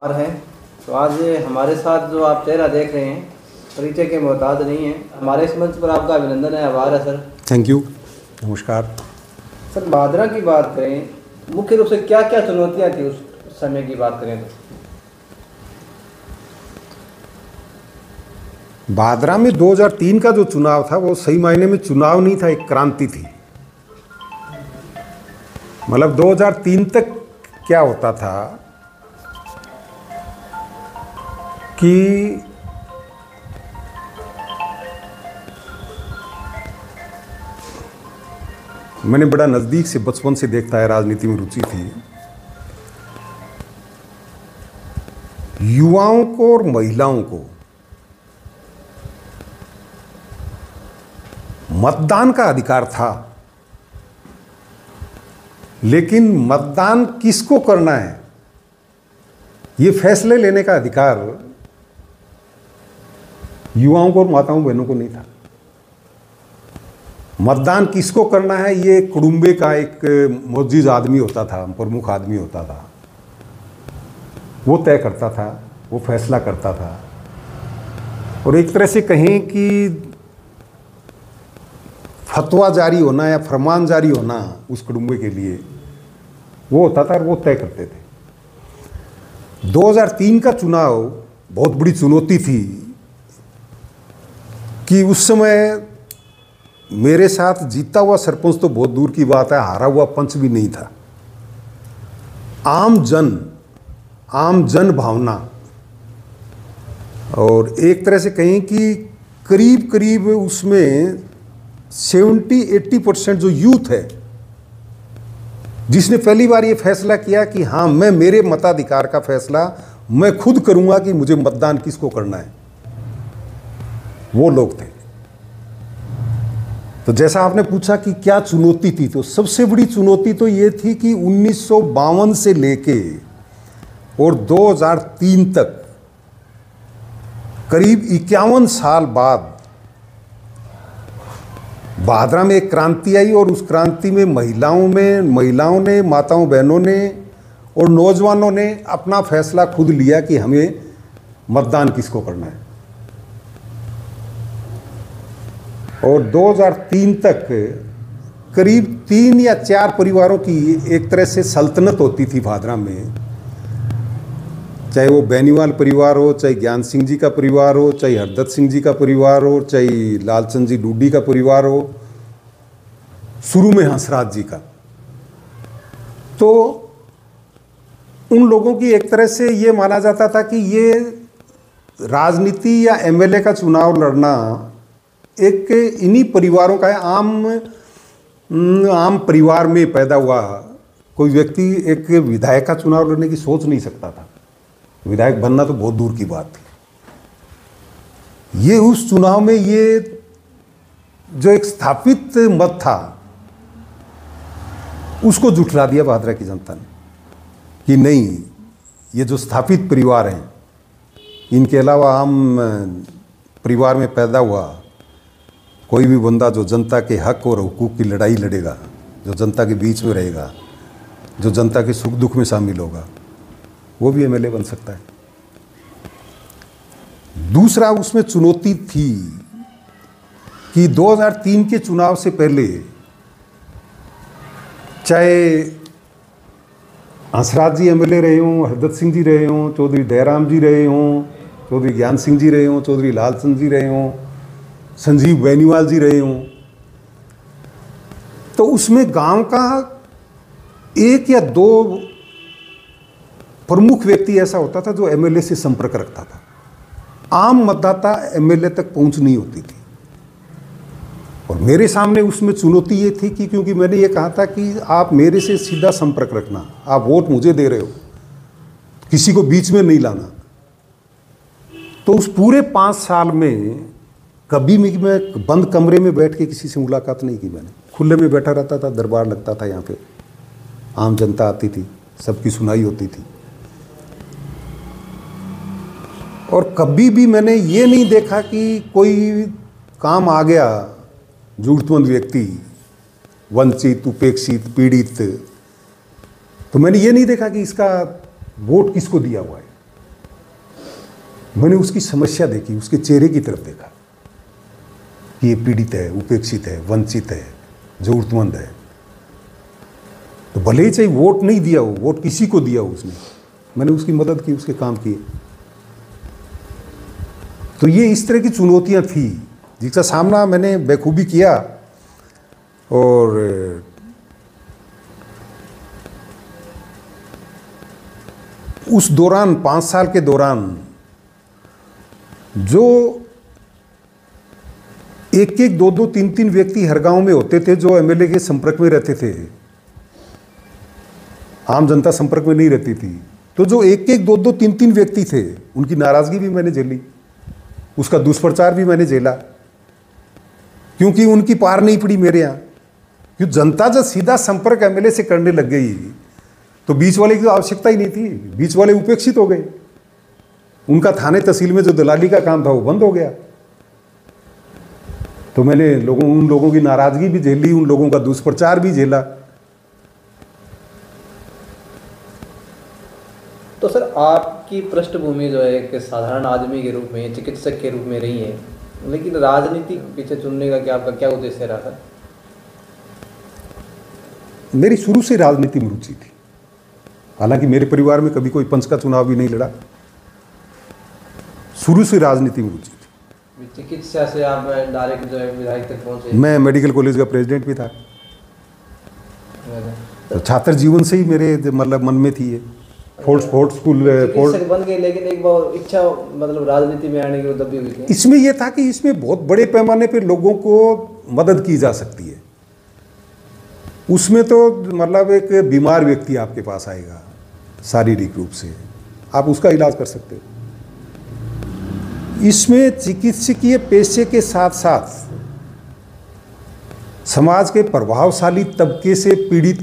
है। तो आज हमारे साथ जो आप चेहरा देख रहे हैं परिचय के मोहताज नहीं हैं। हमारे इस मंच पर आपका अभिनंदन है, आभार है सर। थैंक यू, नमस्कार। सर भादरा की बात करें, मुख्य रूप से क्या क्या चुनौतियां थी उस समय की बात करें तो? भादरा में 2003 का जो चुनाव था वो सही मायने में चुनाव नहीं था, एक क्रांति थी। मतलब 2003 तक क्या होता था कि मैंने बड़ा नज़दीक से बचपन से देखता है, राजनीति में रुचि थी। युवाओं को और महिलाओं को मतदान का अधिकार था, लेकिन मतदान किसको करना है ये फैसले लेने का अधिकार युवाओं को और माताओं बहनों को नहीं था। मतदान किसको करना है ये कुटुंबे का एक मुअज्जिज आदमी होता था, प्रमुख आदमी होता था, वो तय करता था, वो फैसला करता था। और एक तरह से कहें कि फतवा जारी होना या फरमान जारी होना उस कुटुंबे के लिए वो होता था और वो तय करते थे। 2003 का चुनाव बहुत बड़ी चुनौती थी कि उस समय मेरे साथ जीता हुआ सरपंच तो बहुत दूर की बात है, हारा हुआ पंच भी नहीं था। आम जन भावना और एक तरह से कहें कि करीब करीब उसमें 70-80% जो यूथ है जिसने पहली बार ये फैसला किया कि हाँ मैं मेरे मताधिकार का फैसला मैं खुद करूंगा कि मुझे मतदान किसको करना है, वो लोग थे। तो जैसा आपने पूछा कि क्या चुनौती थी, तो सबसे बड़ी चुनौती तो ये थी कि 1952 से लेके और 2003 तक करीब 51 साल बाद भादरा में एक क्रांति आई और उस क्रांति में महिलाओं ने, माताओं बहनों ने और नौजवानों ने अपना फैसला खुद लिया कि हमें मतदान किसको करना है। और 2003 तक करीब 3 या 4 परिवारों की एक तरह से सल्तनत होती थी भादरा में, चाहे वो बेनीवाल परिवार हो, चाहे ज्ञान सिंह जी का परिवार हो, चाहे हरदत्त सिंह जी का परिवार हो, चाहे लालचंद जी डूडी का परिवार हो, शुरू में हंसराज जी का। तो उन लोगों की एक तरह से ये माना जाता था कि ये राजनीति या एमएलए का चुनाव लड़ना एक इन्हीं परिवारों का है। आम परिवार में पैदा हुआ कोई व्यक्ति एक विधायक का चुनाव लड़ने की सोच नहीं सकता था। विधायक बनना तो बहुत दूर की बात थी। ये उस चुनाव में ये जो एक स्थापित मत था उसको जुठला दिया भादरा की जनता ने कि नहीं, ये जो स्थापित परिवार हैं इनके अलावा आम परिवार में पैदा हुआ कोई भी बंदा जो जनता के हक और हुकूक की लड़ाई लड़ेगा, जो जनता के बीच में रहेगा, जो जनता के सुख दुख में शामिल होगा, वो भी एमएलए बन सकता है। दूसरा उसमें चुनौती थी कि 2003 के चुनाव से पहले चाहे हंसराज जी एमएलए रहे हों, हरदत्त सिंह जी रहे हों, चौधरी दयाराम जी रहे हों, चौधरी ज्ञान सिंह जी रहे हों, चौधरी लालचंद जी रहे हों, संजीव बेनीवाल जी रहे हों, तो उसमें गांव का 1 या 2 प्रमुख व्यक्ति ऐसा होता था जो एमएलए से संपर्क रखता था। आम मतदाता एमएलए तक पहुंच नहीं होती थी। और मेरे सामने उसमें चुनौती ये थी कि क्योंकि मैंने ये कहा था कि आप मेरे से सीधा संपर्क रखना, आप वोट मुझे दे रहे हो, किसी को बीच में नहीं लाना। तो उस पूरे 5 साल में कभी भी मैं बंद कमरे में बैठ के किसी से मुलाकात नहीं की। मैंने खुले में बैठा रहता था, दरबार लगता था, यहाँ पे आम जनता आती थी, सबकी सुनाई होती थी। और कभी भी मैंने ये नहीं देखा कि कोई काम आ गया, जरूरतमंद व्यक्ति, वंचित, उपेक्षित, पीड़ित, तो मैंने ये नहीं देखा कि इसका वोट किसको दिया हुआ है। मैंने उसकी समस्या देखी, उसके चेहरे की तरफ देखा कि ये पीड़ित है, उपेक्षित है, वंचित है, जरूरतमंद है। तो भले ही चाहे वोट नहीं दिया हो, वोट किसी को दिया हो उसने, मैंने उसकी मदद की, उसके काम किए। तो ये इस तरह की चुनौतियां थी जिसका सामना मैंने बेखूबी किया। और उस दौरान 5 साल के दौरान जो एक एक दो दो तीन तीन व्यक्ति हर गांव में होते थे जो एमएलए के संपर्क में रहते थे, आम जनता संपर्क में नहीं रहती थी, तो जो एक एक दो दो तीन तीन व्यक्ति थे उनकी नाराजगी भी मैंने झेली, उसका दुष्प्रचार भी मैंने झेला, क्योंकि उनकी पार नहीं पड़ी मेरे यहाँ। क्योंकि जनता जब सीधा संपर्क एमएलए से करने लग गई तो बीच वाले की तो आवश्यकता ही नहीं थी, बीच वाले उपेक्षित हो गए। उनका थाने तहसील में जो दलाली का काम था वो बंद हो गया। तो मैंने उन लोगों की नाराजगी भी झेली, उन लोगों का दुष्प्रचार भी झेला। तो सर आपकी पृष्ठभूमि जो है एक साधारण आदमी के रूप में, चिकित्सक के रूप में रही है, लेकिन राजनीति पीछे चुनने का आपका क्या उद्देश्य रहा था? मेरी शुरू से राजनीति में रुचि थी। हालांकि मेरे परिवार में कभी कोई पंच का चुनाव भी नहीं लड़ा, शुरू से राजनीति में रुचि थी। चिकित्सा से आप डायरेक्ट जो है विधायक तक पहुंचे? मैं मेडिकल कॉलेज का प्रेसिडेंट भी था। तो छात्र जीवन से ही मेरे मतलब मन में थी ये। फोर्ट स्कूल बन गए, लेकिन एक बार इच्छा मतलब राजनीति में आने की तब भी हुई थी। इसमें यह था कि इसमें बहुत बड़े पैमाने पर लोगों को मदद की जा सकती है। उसमें तो मतलब एक बीमार व्यक्ति आपके पास आएगा शारीरिक रूप से, आप उसका इलाज कर सकते हो। इसमें चिकित्सकीय पेशे के साथ साथ समाज के प्रभावशाली तबके से पीड़ित,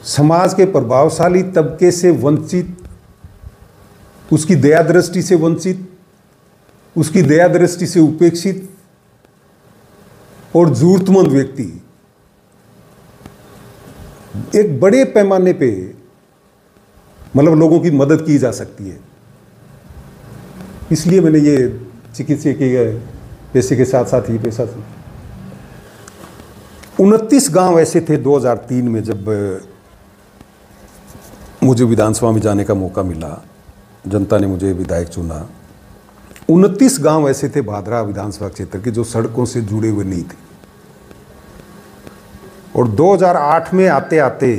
समाज के प्रभावशाली तबके से वंचित, उसकी दया दृष्टि से वंचित, उसकी दया दृष्टि से उपेक्षित और जरूरतमंद व्यक्ति एक बड़े पैमाने पे मतलब लोगों की मदद की जा सकती है। इसलिए मैंने ये चिकित्सा के पेशे के साथ साथ ही पेशा था। 29 गांव ऐसे थे 2003 में जब मुझे विधानसभा में जाने का मौका मिला, जनता ने मुझे विधायक चुना। 29 गांव ऐसे थे भादरा विधानसभा क्षेत्र के जो सड़कों से जुड़े हुए नहीं थे। और 2008 में आते आते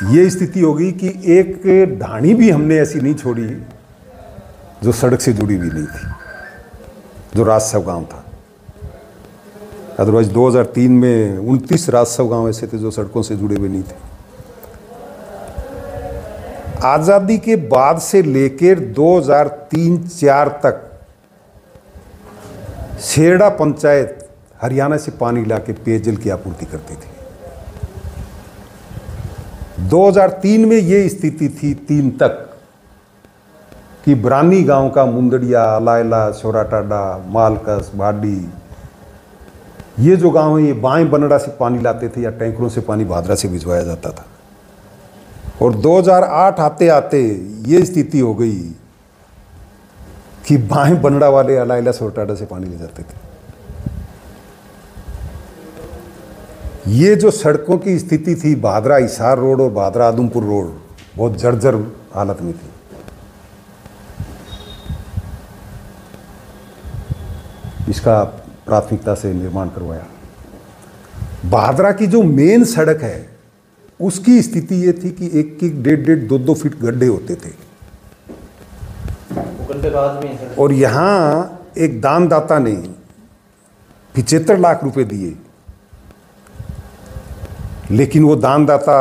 ये स्थिति हो गई कि एक ढाणी भी हमने ऐसी नहीं छोड़ी जो सड़क से जुड़ी हुई नहीं थी, जो राजसव गांव था। अदरवाइज 2003 में 29 राजसव गांव ऐसे थे जो सड़कों से जुड़े हुए नहीं थे। आज़ादी के बाद से लेकर 2003-04 तक शेरडा पंचायत हरियाणा से पानी लाके पेयजल की आपूर्ति करती थी। 2003 में ये स्थिति थी 3 तक कि ब्रानी गांव का मुंदड़िया, अलायला, शोराटाडा, मालकस, भाडी, ये जो गांव है ये बाएं बनड़ा से पानी लाते थे या टैंकरों से पानी भादरा से भिजवाया जाता था। और 2008 आते आते ये स्थिति हो गई कि बाएं बनड़ा वाले अलायला, शोराटाडा से पानी ले जाते थे। ये जो सड़कों की स्थिति थी, भादरा हिसार रोड और भादरा आदमपुर रोड बहुत जर्जर हालत में थी। इसका प्राथमिकता से निर्माण करवाया। भादरा की जो मेन सड़क है उसकी स्थिति ये थी कि 1-1, 1.5, 2-2 फीट गड्ढे होते थे। और यहाँ एक दानदाता ने 75 लाख रुपए दिए, लेकिन वो दानदाता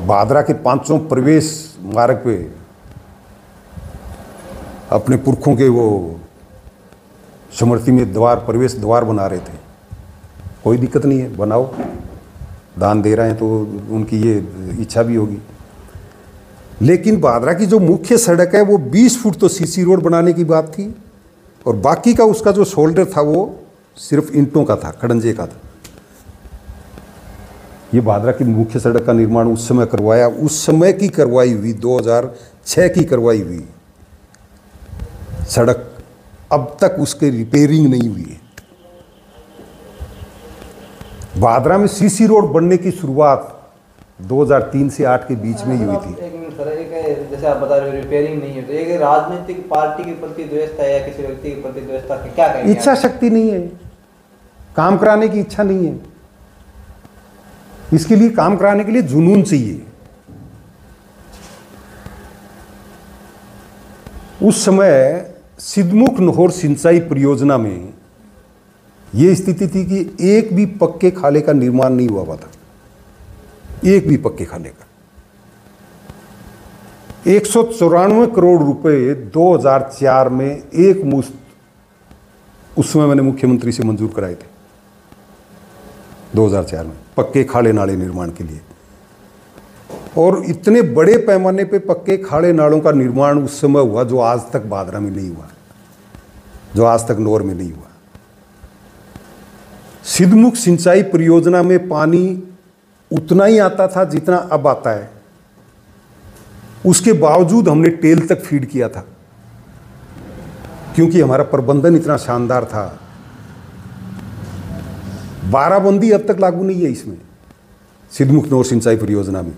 भादरा के 5 प्रवेश मार्ग पे अपने पुरखों के वो समृद्धि में प्रवेश द्वार बना रहे थे। कोई दिक्कत नहीं है, बनाओ, दान दे रहे हैं तो उनकी ये इच्छा भी होगी। लेकिन भादरा की जो मुख्य सड़क है वो 20 फुट तो सीसी रोड बनाने की बात थी और बाकी का उसका जो शोल्डर था वो सिर्फ ईंटों का था, खड़ंजे का था। ये भादरा की मुख्य सड़क का निर्माण उस समय करवाया, उस समय की करवाई हुई 2006 की करवाई हुई सड़क अब तक उसके रिपेयरिंग नहीं हुई है। भादरा में सीसी रोड बनने की शुरुआत 2003 से 8 के बीच में ही हुई थी। एक मिनट सर, एक जैसे आप बता रहे हो रिपेयरिंग नहीं है, तो एक राजनीतिक पार्टी के प्रति द्वेषता है या किसी व्यक्ति के प्रति द्वेषता, क्या कहेंगे? इच्छा शक्ति नहीं है, काम कराने की इच्छा नहीं है। इसके लिए काम कराने के लिए जुनून चाहिए। उस समय सिद्धमुख नहर सिंचाई परियोजना में यह स्थिति थी कि एक भी पक्के खाले का निर्माण नहीं हुआ था, एक भी पक्के खाले का। 194 करोड़ रुपए 2004 में एक मुश्त उस समय मैंने मुख्यमंत्री से मंजूर कराए थे 2004 में पक्के खाड़े नाले निर्माण के लिए। और इतने बड़े पैमाने पे पक्के खाड़े नालों का निर्माण उस समय हुआ जो आज तक भादरा में नहीं हुआ, जो आज तक नौर में नहीं हुआ। सिद्धमुख सिंचाई परियोजना में पानी उतना ही आता था जितना अब आता है, उसके बावजूद हमने टेल तक फीड किया था क्योंकि हमारा प्रबंधन इतना शानदार था। बाराबंदी अब तक लागू नहीं है इसमें सिद्धमुख नहर सिंचाई परियोजना में,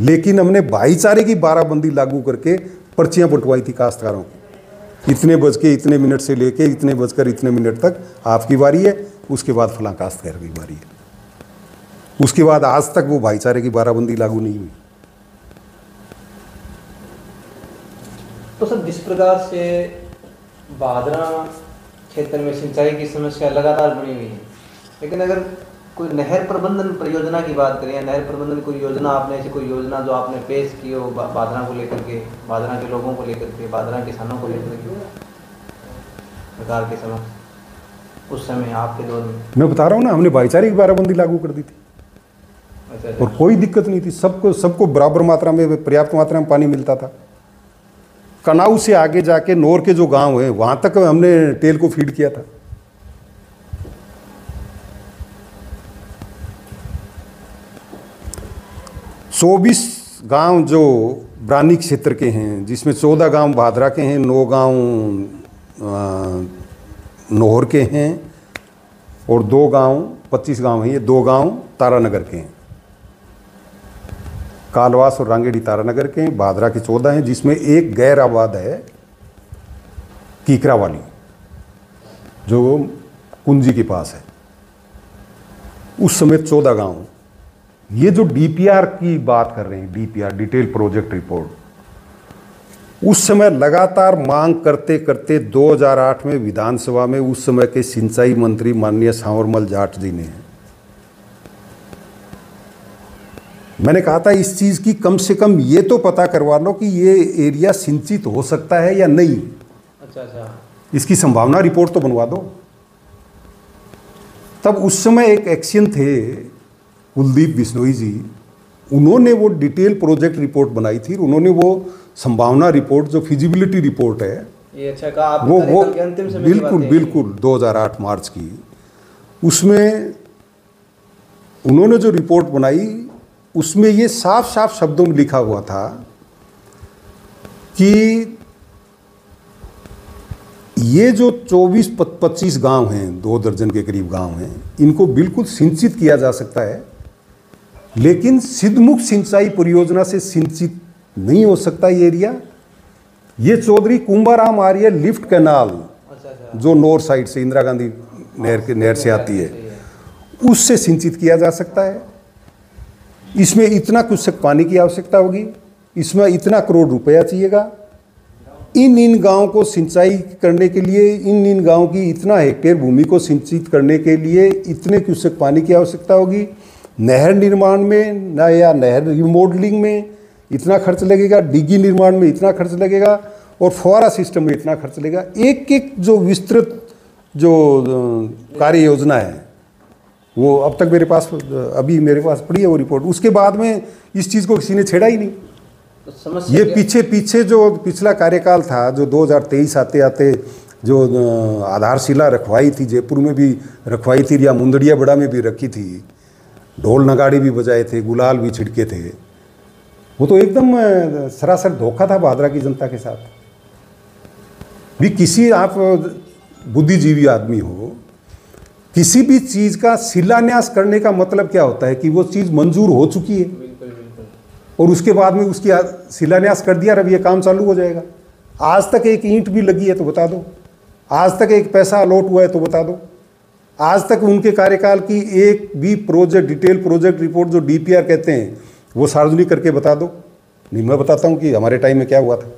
लेकिन हमने भाईचारे की बाराबंदी लागू करके पर्चियां बंटवाई थी काश्तकारों को। इतने बज के इतने मिनट से लेके इतने बजकर इतने मिनट तक आपकी बारी है, उसके बाद फलां काश्तकार की बारी है। उसके बाद आज तक वो भाईचारे की बाराबंदी लागू नहीं हुई। तो सर जिस प्रकार से भादरा क्षेत्र में सिंचाई की समस्या लगातार बनी हुई है, लेकिन अगर कोई नहर प्रबंधन परियोजना की बात करें या नहर प्रबंधन कोई योजना, आपने ऐसी कोई योजना जो आपने पेश की हो भादरा को लेकर के, भादरा के लोगों को लेकर के, भादरा किसानों को लेकर के सरकार के समक्ष उस समय आपके दौर में? मैं बता रहा हूँ ना, हमने भाईचारे की बाराबंदी लागू कर दी थी। अच्छा। और कोई दिक्कत नहीं थी, सबको बराबर मात्रा में, पर्याप्त मात्रा में पानी मिलता था। कनाऊ से आगे जाके नौर के जो गांव हैं वहां तक हमने टेल को फीड किया था। चौबीस गांव जो ब्रानी क्षेत्र के हैं, जिसमें 14 गांव भादरा के हैं, 9 गांव नौहर के हैं और 2 गांव, 25 गांव हैं, ये 2 गांव तारानगर के हैं। कालवास और रांगेड़ी तारानगर के हैं। भादरा के 14 हैं, जिसमें एक गैर आबाद है कीकरा वाली, जो कुंजी के पास है। उस समय 14 गांव। ये जो डीपीआर की बात कर रहे हैं, डीपीआर डिटेल प्रोजेक्ट रिपोर्ट, उस समय लगातार मांग करते करते 2008 में विधानसभा में उस समय के सिंचाई मंत्री माननीय सांवरमल जाट जी ने, मैंने कहा था इस चीज़ की कम से कम ये तो पता करवा लो कि ये एरिया सिंचित हो सकता है या नहीं। अच्छा। इसकी संभावना रिपोर्ट तो बनवा दो। तब उस समय एक एक्शन थे कुलदीप बिश्नोई जी, उन्होंने वो डिटेल प्रोजेक्ट रिपोर्ट बनाई थी। उन्होंने वो संभावना रिपोर्ट जो फिजिबिलिटी रिपोर्ट है, ये अच्छा कहा आप, वो अंतिम समय बिल्कुल 2008 मार्च की, उसमें उन्होंने जो रिपोर्ट बनाई उसमें ये साफ साफ शब्दों में लिखा हुआ था कि ये जो 24-25 गांव हैं, 2 दर्जन के करीब गांव हैं, इनको बिल्कुल सिंचित किया जा सकता है, लेकिन सिद्धमुख सिंचाई परियोजना से सिंचित नहीं हो सकता ये एरिया। ये चौधरी कुंभाराम आर्य लिफ्ट कैनाल जो नॉर्थ साइड से इंदिरा गांधी नहर से आती है, उससे सिंचित किया जा सकता है। इसमें इतना क्यूसेक पानी की आवश्यकता होगी, इसमें इतना करोड़ रुपया चाहिएगा। इन गांवों को सिंचाई करने के लिए, इन गांवों की इतना हेक्टेयर भूमि को सिंचित करने के लिए इतने क्यूसेक पानी की आवश्यकता होगी। नहर निर्माण में या नहर रिमॉडलिंग में इतना खर्च लगेगा, डिग्गी निर्माण में इतना खर्च लगेगा और फुहारा सिस्टम में इतना खर्च लगेगा। एक एक जो विस्तृत जो कार्य योजना है वो अब तक मेरे पास, अभी मेरे पास पड़ी है वो रिपोर्ट। उसके बाद में इस चीज़ को किसी ने छेड़ा ही नहीं। तो ये पीछे जो पिछला कार्यकाल था, जो 2023 आते आते जो आधारशिला रखवाई थी, जयपुर में भी रखवाई थी या मुंदड़िया बड़ा में भी रखी थी, ढोल नगाड़े भी बजाए थे, गुलाल भी छिड़के थे। वो तो एकदम सरासर धोखा था भादरा की जनता के साथ भी। किसी आप बुद्धिजीवी आदमी हो, किसी भी चीज़ का शिलान्यास करने का मतलब क्या होता है कि वो चीज़ मंजूर हो चुकी है। बिल्कुल बिल्कुल। और उसके बाद में उसकी शिलान्यास कर दिया, अब ये काम चालू हो जाएगा। आज तक एक ईंट भी लगी है तो बता दो, आज तक एक पैसा अलॉट हुआ है तो बता दो, आज तक उनके कार्यकाल की एक भी प्रोजेक्ट, डिटेल प्रोजेक्ट रिपोर्ट जो DPR कहते हैं, वो सार्वजनिक करके बता दो। नहीं, मैं बताता हूँ कि हमारे टाइम में क्या हुआ था।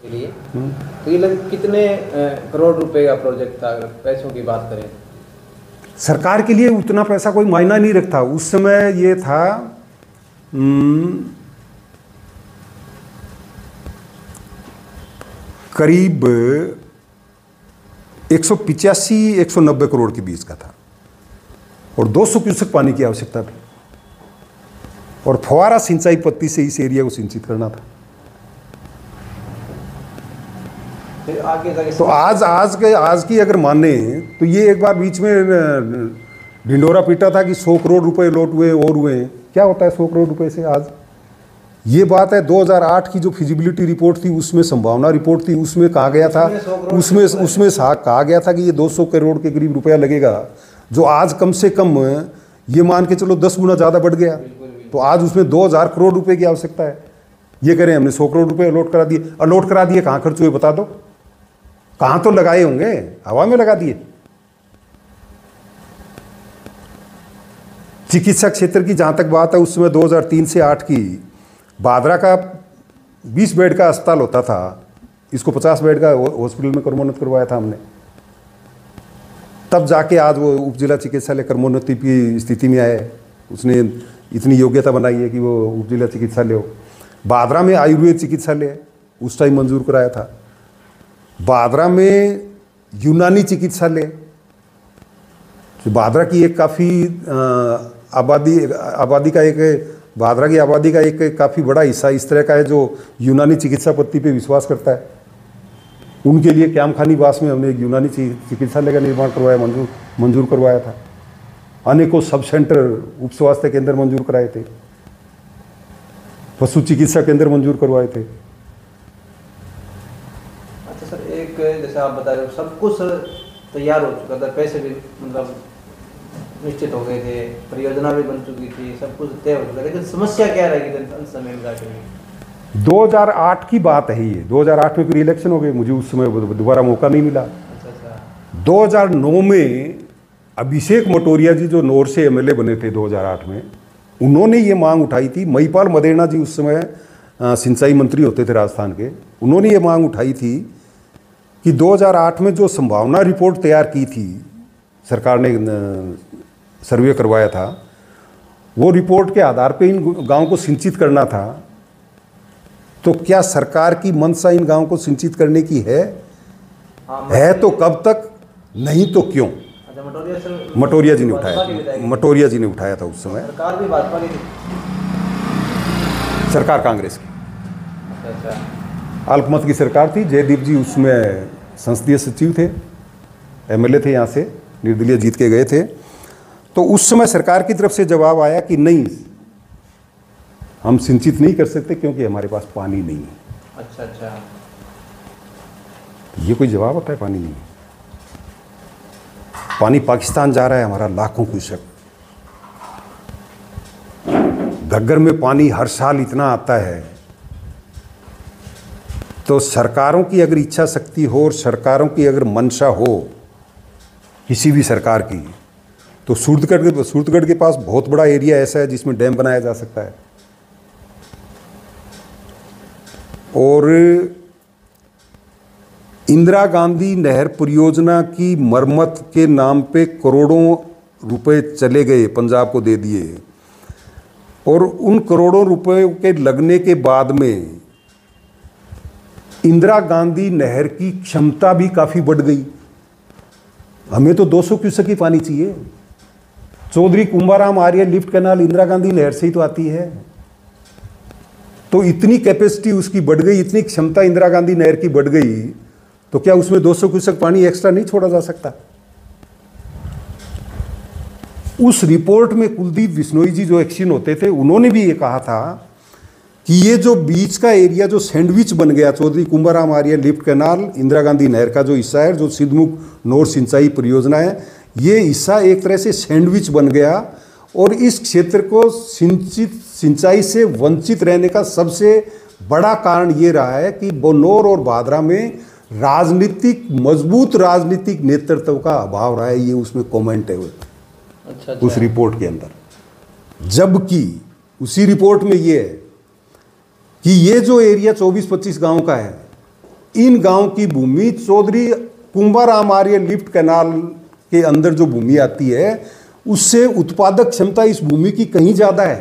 लिए तो ये लगभग कितने करोड़ रुपए का प्रोजेक्ट था, अगर पैसों की बात करें? सरकार के लिए उतना पैसा कोई मायना नहीं रखता। उस समय ये था करीब 185-190 करोड़ के बीच का था, और 200 क्यूसेक पानी की आवश्यकता थी, और फव्वारा सिंचाई पद्धति से इस एरिया को सिंचित करना था। फिर आगे जाके तो आज की अगर माने तो ये एक बार बीच में ढिंडोरा पीटा था कि 100 करोड़ रुपए लौट हुए और हुए। क्या होता है 100 करोड़ रुपए से आज? ये बात है 2008 की जो फिजिबिलिटी रिपोर्ट थी, उसमें संभावना रिपोर्ट थी, उसमें कहा गया था, उसमें कहा गया था कि ये 200 करोड़ के करीब रुपया लगेगा, जो आज कम से कम ये मान के चलो 10 गुना ज़्यादा बढ़ गया। तो आज उसमें 2000 करोड़ रुपए की आवश्यकता है। ये कह रहे हैं हमने 100 करोड़ रुपए अलॉट करा दिए। कहाँ खर्च हुए बता दो? कहाँ तो लगाए होंगे, हवा में लगा दिए। चिकित्सा क्षेत्र की जहाँ तक बात है, उस समय 2003 से 8 की भादरा का 20 बेड का अस्पताल होता था, इसको 50 बेड का हॉस्पिटल में क्रमोन्नत करवाया था हमने। तब जाके आज वो उप जिला चिकित्सालय क्रमोन्नति की स्थिति में आया है। उसने इतनी योग्यता बनाई है कि वो उप जिला चिकित्सालय हो। भादरा में आयुर्वेद चिकित्सालय उस टाइम मंजूर कराया था। भादरा में यूनानी चिकित्सालय, भादरा की एक काफ़ी आबादी का एक भादरा की आबादी का एक काफ़ी बड़ा हिस्सा इस तरह का है जो यूनानी चिकित्सा पद्धति पे विश्वास करता है। उनके लिए क्यामखानी वास में हमने एक यूनानी चिकित्सालय का निर्माण करवाया, मंजूर करवाया था। अनेकों सब सेंटर, उप स्वास्थ्य केंद्र मंजूर कराए थे, पशु चिकित्सा केंद्र मंजूर करवाए थे। अच्छा सर, एक जैसे आप बता रहे हो सब कुछ तैयार हो चुका था, पैसे भी मतलब निश्चित हो गए थे, परियोजना भी बन चुकी थी, सब कुछ तय हो चुका, लेकिन समस्या क्या रहेगी अंत समय में जाके? 2008 की बात है ये। 2008 में फिर इलेक्शन हो गए, मुझे उस समय दोबारा मौका नहीं मिला। अच्छा। 2009 में अभिषेक मटोरिया जी जो नौर से MLA बने थे 2008 में, उन्होंने ये मांग उठाई थी। महिपाल मदेरणा जी उस समय सिंचाई मंत्री होते थे राजस्थान के, उन्होंने ये मांग उठाई थी कि 2008 में जो संभावना रिपोर्ट तैयार की थी, सरकार ने सर्वे करवाया था, वो रिपोर्ट के आधार पे इन गांवों को सिंचित करना था। तो क्या सरकार की मंशा इन गांवों को सिंचित करने की है? है तो कब तक, नहीं तो क्यों? मटोरिया जी ने उठाया, मटोरिया जी ने उठाया था उस समय। सरकार भी भाजपा की थी? सरकार कांग्रेस की, अच्छा। अल्पमत की सरकार थी। जयदीप जी उसमें संसदीय सचिव थे, MLA थे, यहाँ से निर्दलीय जीत के गए थे। तो उस समय सरकार की तरफ से जवाब आया कि नहीं, हम सिंचित नहीं कर सकते क्योंकि हमारे पास पानी नहीं है। अच्छा। ये कोई जवाब होता है? पानी नहीं, पानी पाकिस्तान जा रहा है हमारा लाखों क्यूसेक। घग्गर में पानी हर साल इतना आता है। तो सरकारों की अगर इच्छा शक्ति हो और सरकारों की अगर मंशा हो, किसी भी सरकार की, तो सूरतगढ़ के पास बहुत बड़ा एरिया ऐसा है जिसमें डैम बनाया जा सकता है। और इंदिरा गांधी नहर परियोजना की मरम्मत के नाम पे करोड़ों रुपए चले गए, पंजाब को दे दिए। और उन करोड़ों रुपए के लगने के बाद में इंदिरा गांधी नहर की क्षमता भी काफ़ी बढ़ गई। हमें तो 200 क्यूसेक ही पानी चाहिए। चौधरी कुंभाराम आर्य लिफ्ट कैनाल इंदिरा गांधी नहर से ही तो आती है। तो इतनी कैपेसिटी उसकी बढ़ गई, इतनी क्षमता इंदिरा गांधी नहर की बढ़ गई, तो क्या उसमें 200 क्यूसेक पानी एक्स्ट्रा नहीं छोड़ा जा सकता? उस रिपोर्ट में कुलदीप बिश्नोई जी जो एक्शन होते थे, उन्होंने भी ये कहा था कि ये जो बीच का एरिया जो सैंडविच बन गया, चौधरी कुंभाराम आर्य लिफ्ट कैनाल, इंदिरा गांधी नहर का जो हिस्सा है, जो सिद्धमुख नोर सिंचाई परियोजना है, ये हिस्सा एक तरह से सैंडविच बन गया और इस क्षेत्र को सिंचाई से वंचित रहने का सबसे बड़ा कारण ये रहा है कि बनौर और भादरा में मजबूत राजनीतिक नेतृत्व का अभाव रहा है। ये उसमें कमेंट है अच्छा। उस रिपोर्ट के अंदर। जबकि उसी रिपोर्ट में ये है कि ये जो एरिया 24-25 गांव का है, इन गांव की भूमि चौधरी कुंभाराम आर्य लिफ्ट कैनाल के अंदर जो भूमि आती है, उससे उत्पादक क्षमता इस भूमि की कहीं ज़्यादा है।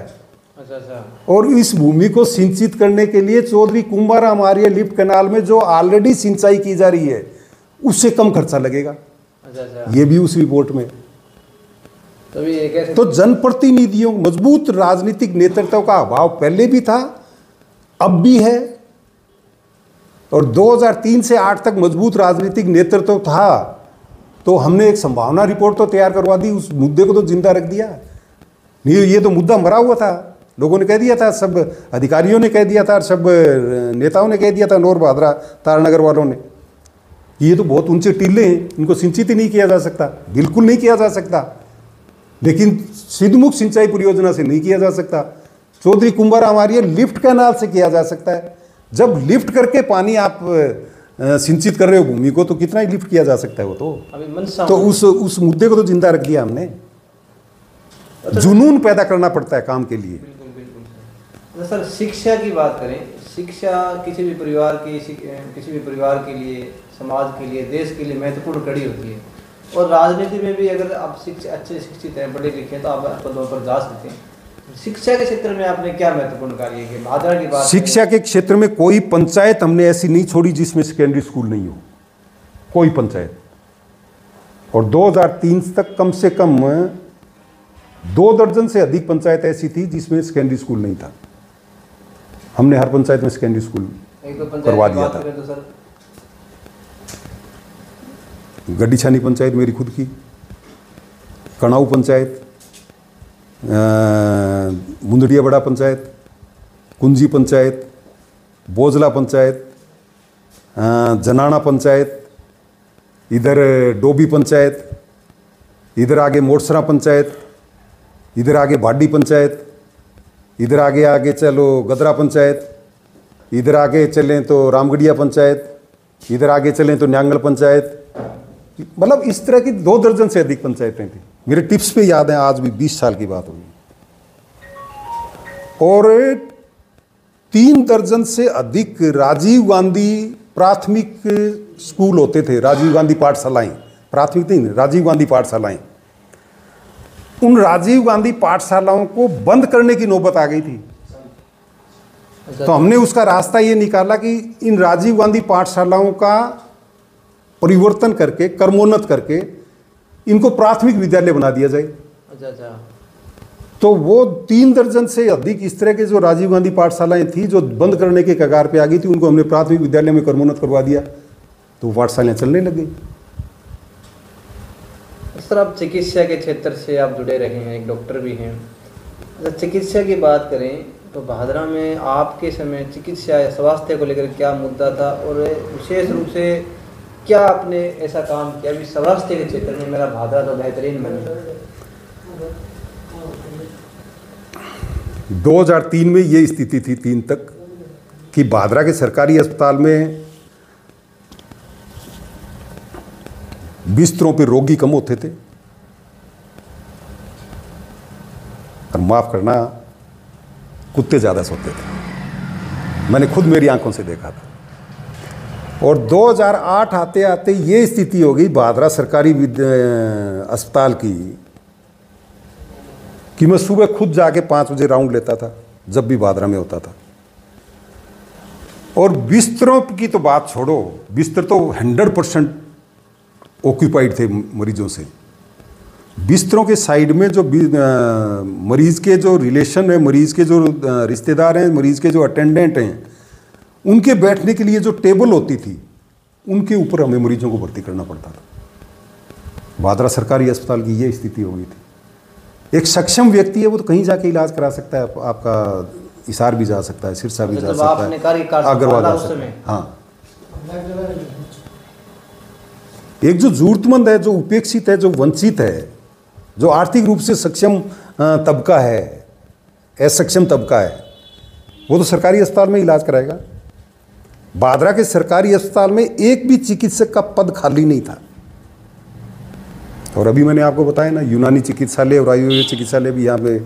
अच्छा। और इस भूमि को सिंचित करने के लिए चौधरी कुंभाराम आर्य लिफ्ट कैनाल में जो ऑलरेडी सिंचाई की जा रही है, उससे कम खर्चा लगेगा। अच्छा। ये भी उस रिपोर्ट में। तो जनप्रतिनिधियों, मजबूत राजनीतिक नेतृत्व का अभाव पहले भी था, अब भी है, और 2003 से 8 तक मजबूत राजनीतिक नेतृत्व था, तो हमने एक संभावना रिपोर्ट तो तैयार करवा दी, उस मुद्दे को तो जिंदा रख दिया। नहीं, ये तो मुद्दा मरा हुआ था, लोगों ने कह दिया था, सब अधिकारियों ने कह दिया था, और सब नेताओं ने कह दिया था, नौर भादरा तारनगर वालों ने, ये तो बहुत ऊंचे टीले हैं, इनको सिंचित ही नहीं किया जा सकता, बिल्कुल नहीं किया जा सकता। लेकिन सिद्धमुख सिंचाई परियोजना से नहीं किया जा सकता, चौधरी कुंभाराम आर्य लिफ्ट कैनाल से किया जा सकता है। जब लिफ्ट करके पानी आप सिंचित कर रहे हो भूमि को, तो कितना ही लिफ्ट किया जा सकता है वो तो उस मुद्दे को तो जिंदा रख दिया हमने। जुनून पैदा करना पड़ता है काम के लिए। बिल्कुल। सर, शिक्षा की बात करें, शिक्षा किसी भी परिवार के लिए, समाज के लिए, देश के लिए महत्वपूर्ण कड़ी होती है। और राजनीति में भी अगर आप अच्छे शिक्षित हैं, पढ़े लिखे हैं, तो आप पदों पर जा सकते हैं। शिक्षा के क्षेत्र में आपने क्या महत्वपूर्ण कार्य किए? भादरा की बात, शिक्षा के क्षेत्र में कोई पंचायत हमने ऐसी नहीं छोड़ी जिसमें सेकेंडरी स्कूल नहीं हो, कोई पंचायत। और 2003 तक कम से कम 2 दर्जन से अधिक पंचायत ऐसी थी जिसमें सेकेंडरी स्कूल नहीं था। हमने हर पंचायत में सेकेंडरी स्कूल करवा दिया था। तो सर, गड्डी छानी पंचायत मेरी खुद की, कणाऊ पंचायत, मुंदड़िया बड़ा पंचायत, कुंजी पंचायत, बोजला पंचायत, जनाना पंचायत, इधर डोबी पंचायत, इधर आगे मोटसरा पंचायत, इधर आगे भाडी पंचायत, इधर आगे चलो गदरा पंचायत, इधर आगे चलें तो रामगढ़िया पंचायत, इधर आगे चलें तो न्यांगल पंचायत। मतलब इस तरह की 2 दर्जन से अधिक पंचायतें थी। मेरे टिप्स पे याद है, आज भी 20 साल की बात होगी। और 3 दर्जन से अधिक राजीव गांधी प्राथमिक स्कूल होते थे, राजीव गांधी पाठशालाएं, प्राथमिक नहीं, राजीव गांधी पाठशालाएं। उन राजीव गांधी पाठशालाओं को बंद करने की नौबत आ गई थी। तो हमने उसका रास्ता ये निकाला कि इन राजीव गांधी पाठशालाओं का परिवर्तन करके, कर्मोन्नत करके इनको प्राथमिक विद्यालय बना दिया जाए। अच्छा। तो वो 3 दर्जन से अधिक इस तरह के जो राजीव गांधी पाठशालाएं थी जो बंद करने के कगार पे आ गई थी, उनको हमने प्राथमिक विद्यालय में कर्मोन्नत करवा दिया, तो पाठशालाएं चलने लग गई। सर, आप चिकित्सा के क्षेत्र से आप जुड़े रहे हैं, एक डॉक्टर भी हैं। अगर चिकित्सा की बात करें तो भादरा में आपके समय चिकित्सा या स्वास्थ्य को लेकर क्या मुद्दा था, और विशेष रूप से क्या आपने ऐसा काम किया भी स्वास्थ्य के क्षेत्र में मेरा भादरा तो बेहतरीन बने? 2003 में ये स्थिति थी 3 तक कि भादरा के सरकारी अस्पताल में बिस्तरों पे रोगी कम होते थे, और माफ करना, कुत्ते ज़्यादा सोते थे। मैंने खुद मेरी आंखों से देखा था। और 2008 आते आते ये स्थिति हो गई भादरा सरकारी अस्पताल की कि मैं सुबह खुद जाके 5 बजे राउंड लेता था जब भी भादरा में होता था। और बिस्तरों की तो बात छोड़ो, बिस्तर तो 100% ऑक्यूपाइड थे मरीजों से। बिस्तरों के साइड में जो मरीज के जो रिलेशन है, मरीज के जो रिश्तेदार हैं, मरीज के जो अटेंडेंट हैं, उनके बैठने के लिए जो टेबल होती थी, उनके ऊपर हमें मरीजों को भर्ती करना पड़ता था। भादरा सरकारी अस्पताल की ये स्थिति हो गई थी। एक सक्षम व्यक्ति है वो तो कहीं जाके इलाज करा सकता है, आपका हिसार भी जा सकता है, सिरसा भी जा सकता है, अग्रवाल जा सकता है। हाँ, एक जो जरूरतमंद है, जो उपेक्षित है, जो वंचित है, जो आर्थिक रूप से सक्षम तबका है, असक्षम तबका है, वो तो सरकारी अस्पताल में इलाज कराएगा। बादरा के सरकारी अस्पताल में एक भी चिकित्सक का पद खाली नहीं था। और अभी मैंने आपको बताया ना, यूनानी चिकित्सालय और आयुर्वेद चिकित्सालय भी यहाँ पे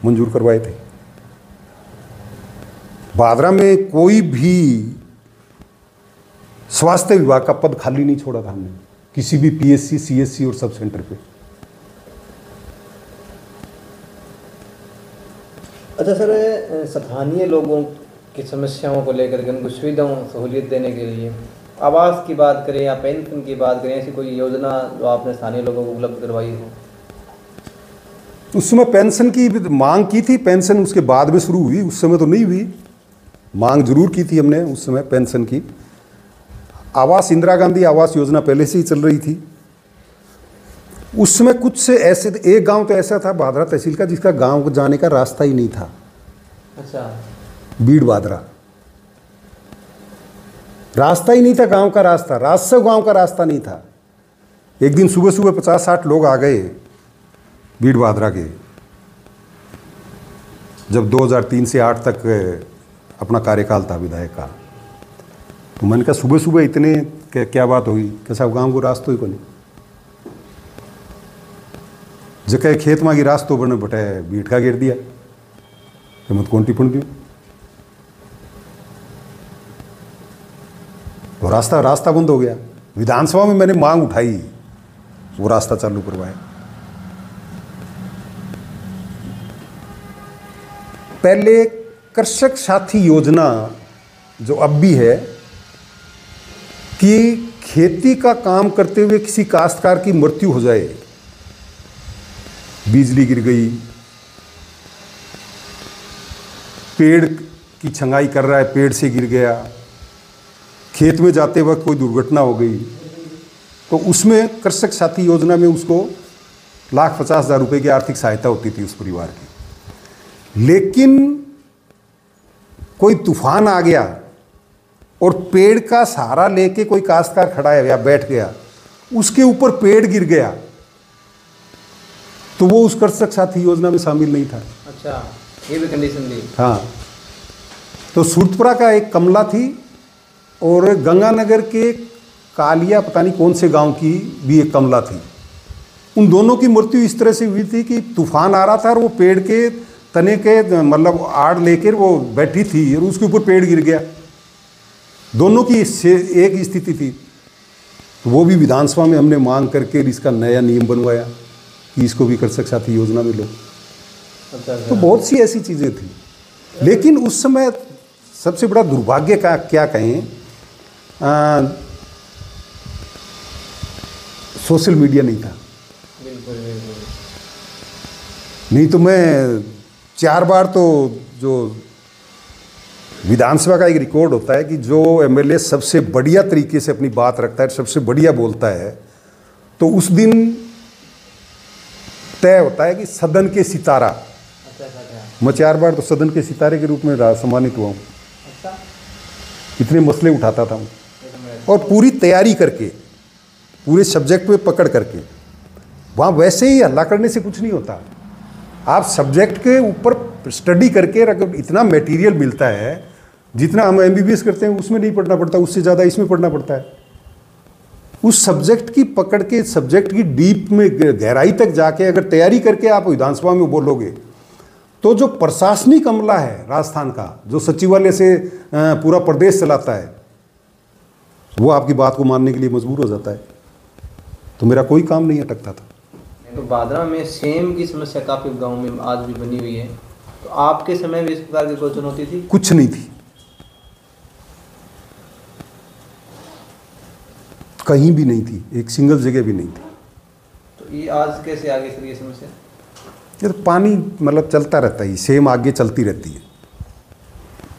मंजूर करवाए थे। बादरा में कोई भी स्वास्थ्य विभाग का पद खाली नहीं छोड़ा था हमने, किसी भी पीएससी, सीएससी और सब सेंटर पे। अच्छा सर, स्थानीय लोगों की समस्याओं को लेकर के उनको सुविधाओं सहूलियत देने के लिए आवास की बात करें या पेंशन की बात करें, ऐसी कोई योजना जो आपने स्थानीय लोगों को उपलब्ध करवाई हो? उस समय पेंशन की मांग की थी, पेंशन उसके बाद में शुरू हुई, उस समय तो नहीं हुई। मांग जरूर की थी हमने उस समय पेंशन की। आवास, इंदिरा गांधी आवास योजना पहले से ही चल रही थी। उस समय कुछ से ऐसे, एक गांव तो ऐसा था बादरा तहसील का जिसका गांव जाने का रास्ता ही नहीं था। अच्छा। बीड़ बादरा, रास्ता ही नहीं था, गांव का रास्ता, राजसव गांव का रास्ता नहीं था। एक दिन सुबह सुबह 50-60 लोग आ गए बीड़ बादरा के, जब 2003 से 8 तक अपना कार्यकाल था विधायक का। तो मैंने कहा सुबह सुबह इतने क्या बात होगी? कैसा गांव को रास्ता ही को नहीं, जगह खेत मांगी रास्तो बने बटे बीट का गिर दिया, मत कौन टिप्पण दी। तो रास्ता बंद हो गया। विधानसभा में मैंने मांग उठाई, वो रास्ता चालू करवाया। पहले कृषक साथी योजना जो अब भी है कि खेती का काम करते हुए किसी काश्तकार की मृत्यु हो जाए, बिजली गिर गई, पेड़ की छंगाई कर रहा है, पेड़ से गिर गया, खेत में जाते वक्त कोई दुर्घटना हो गई, तो उसमें कृषक साथी योजना में उसको 1,50,000 रुपये की आर्थिक सहायता होती थी उस परिवार की। लेकिन कोई तूफान आ गया और पेड़ का सहारा लेके कोई काश्तकार खड़ा है या बैठ गया, उसके ऊपर पेड़ गिर गया, तो वो उस कृषक साथी योजना में शामिल नहीं था। अच्छा, ये भी कंडीशन थी। हाँ, तो सुरतपुरा का एक कमला थी और गंगानगर के कालिया, पता नहीं कौन से गांव की भी एक कमला थी। उन दोनों की मृत्यु इस तरह से हुई थी कि तूफान आ रहा था और वो पेड़ के तने के मतलब आड़ लेकर वो बैठी थी और उसके ऊपर पेड़ गिर गया। दोनों की एक स्थिति थी। तो वो भी विधानसभा में हमने मांग करके इसका नया नियम बनवाया कि इसको भी कृषक साथी योजना में लो। अच्छा। तो बहुत सी ऐसी चीज़ें थी। लेकिन उस समय सबसे बड़ा दुर्भाग्य का क्या कहें, सोशल मीडिया नहीं था। बिल्कुल बिल्कुल। नहीं तो मैं 4 बार, तो जो विधानसभा का एक रिकॉर्ड होता है कि जो एमएलए सबसे बढ़िया तरीके से अपनी बात रखता है, सबसे बढ़िया बोलता है, तो उस दिन तय होता है कि सदन के सितारा। मैं 4 बार तो सदन के सितारे के रूप में सम्मानित हुआ हूँ। अच्छा। इतने मसले उठाता था मैं, और पूरी तैयारी करके, पूरे सब्जेक्ट पे पकड़ करके। वहाँ वैसे ही हल्ला करने से कुछ नहीं होता। आप सब्जेक्ट के ऊपर स्टडी करके इतना मटेरियल मिलता है, जितना हम एमबीबीएस करते हैं उसमें नहीं पढ़ना पड़ता, उससे ज़्यादा इसमें पढ़ना पड़ता है। उस सब्जेक्ट की पकड़ के, सब्जेक्ट की डीप में गहराई तक जाके अगर तैयारी करके आप विधानसभा में बोलोगे, तो जो प्रशासनिक अमला है राजस्थान का, जो सचिवालय से पूरा प्रदेश चलाता है, वो आपकी बात को मानने के लिए मजबूर हो जाता है। तो मेरा कोई काम नहीं अटकता था। तो बादरा में सेम की समस्या काफ़ी गांव में आज भी बनी हुई है, तो आपके समय में इस प्रकार की कोई चुनौती थी? कुछ नहीं थी, कहीं भी नहीं थी, एक सिंगल जगह भी नहीं थी। तो ये आज कैसे आगे सर ये समस्या? ये तो पानी मतलब चलता रहता है, सेम आगे चलती रहती है।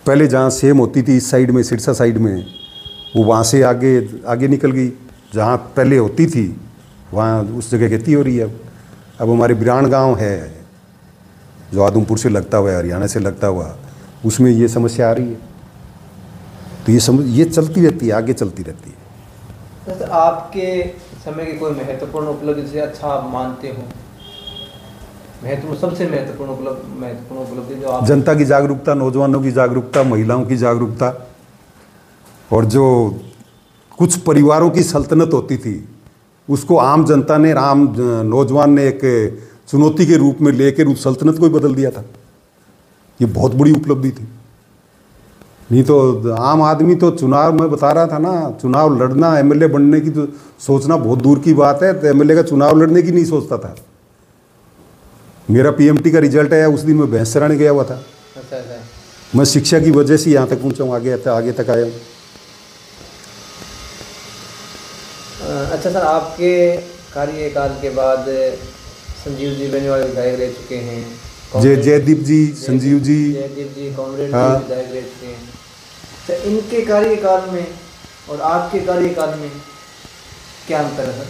पहले जहाँ सेम होती थी इस साइड में, सिरसा साइड में, वो वहाँ से आगे निकल गई। जहाँ पहले होती थी वहाँ उस जगह खेती हो रही है। अब हमारे बिरान गांव है, जो आदमपुर से लगता हुआ है, हरियाणा से लगता हुआ, उसमें ये समस्या आ रही है। तो ये चलती रहती है, आगे चलती रहती है। तो आपके समय की कोई महत्वपूर्ण उपलब्धि जिसे अच्छा आप मानते हो, सबसे महत्वपूर्ण उपलब्धि जो आप? जनता की जागरूकता, नौजवानों की जागरूकता, महिलाओं की जागरूकता, और जो कुछ परिवारों की सल्तनत होती थी उसको आम जनता ने, आम नौजवान ने एक चुनौती के रूप में लेकर उस सल्तनत को ही बदल दिया था। ये बहुत बड़ी उपलब्धि थी। नहीं तो आम आदमी तो चुनाव, मैं बता रहा था ना, चुनाव लड़ना, एमएलए बनने की तो सोचना बहुत दूर की बात है। तो एमएलए का चुनाव लड़ने की नहीं सोचता था। मेरा पीएमटी का रिजल्ट आया उस दिन मैं भैंस चराने गया हुआ था। अच्छा। मैं शिक्षा की वजह से यहाँ तक पहुँचा हूँ, आगे तक आया हूँ। अच्छा सर, आपके कार्यकाल के बाद संजीव जी बेनीवाल विधायक रह चुके हैं, जयदीप जी, संजीव जी, कॉमरेड विधायक रह चुके हैं। तो इनके कार्यकाल में और आपके कार्यकाल में क्या अंतर है सर?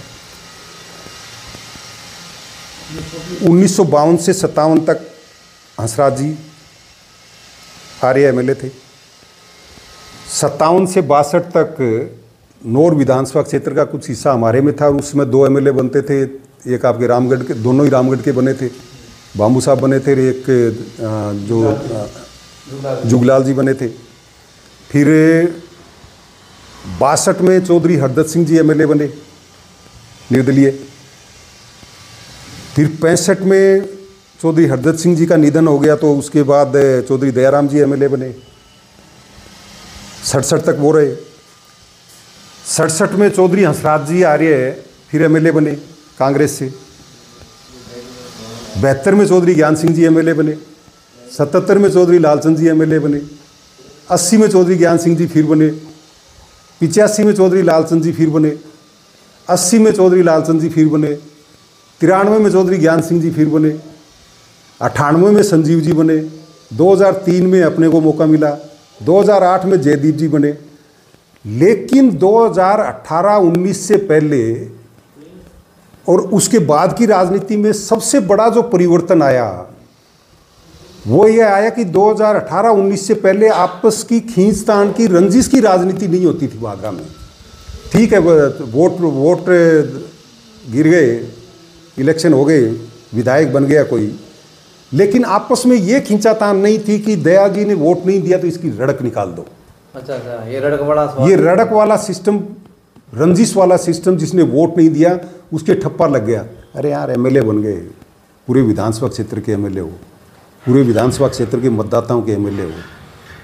1952 से 57 तक हंसराज जी आर्य एमएलए थे। 57 से 62 तक नौर विधानसभा क्षेत्र का कुछ हिस्सा हमारे में था, और उसमें 2 एमएलए बनते थे। एक आपके रामगढ़ के, दोनों ही रामगढ़ के बने थे, बाबू साहब बने थे, एक जो जुगलाल जी बने थे। फिर 62 में चौधरी हरदत्त सिंह जी एमएलए बने, निर्दलीय। फिर 65 में चौधरी हरदत्त सिंह जी का निधन हो गया, तो उसके बाद चौधरी दयाराम जी एमएलए बने। 67 तक वो रहे। 67 में चौधरी हंसराज जी आर्य फिर एमएलए बने कांग्रेस से। 72 में चौधरी ज्ञान सिंह जी एमएलए बने। 77 में चौधरी लालचंद जी एमएलए बने। 80 में चौधरी ज्ञान सिंह जी फिर बने। 85 में चौधरी लालचंद जी फिर बने। 80 में चौधरी लालचंद जी फिर बने। 93 में चौधरी ज्ञान सिंह जी फिर बने। 98 में संजीव जी बने। 2003 में अपने को मौका मिला। 2008 में जयदीप जी बने। लेकिन 2018-19 से पहले और उसके बाद की राजनीति में सबसे बड़ा जो परिवर्तन आया वो ये आया कि 2018-19 से पहले आपस की खींचतान की, रंजिश की राजनीति नहीं होती थी भादरा में। ठीक है, वोट गिर गए, इलेक्शन हो गए, विधायक बन गया कोई, लेकिन आपस में ये खींचातान नहीं थी कि दया जी ने वोट नहीं दिया तो इसकी रड़क निकाल दो। अच्छा, ये रड़क वाला सिस्टम, रंजिश वाला सिस्टम, जिसने वोट नहीं दिया उसके ठप्पा लग गया। अरे यार, एमएलए बन गए, पूरे विधानसभा क्षेत्र के एमएलए हो, पूरे विधानसभा क्षेत्र के मतदाताओं के एमएलए हो,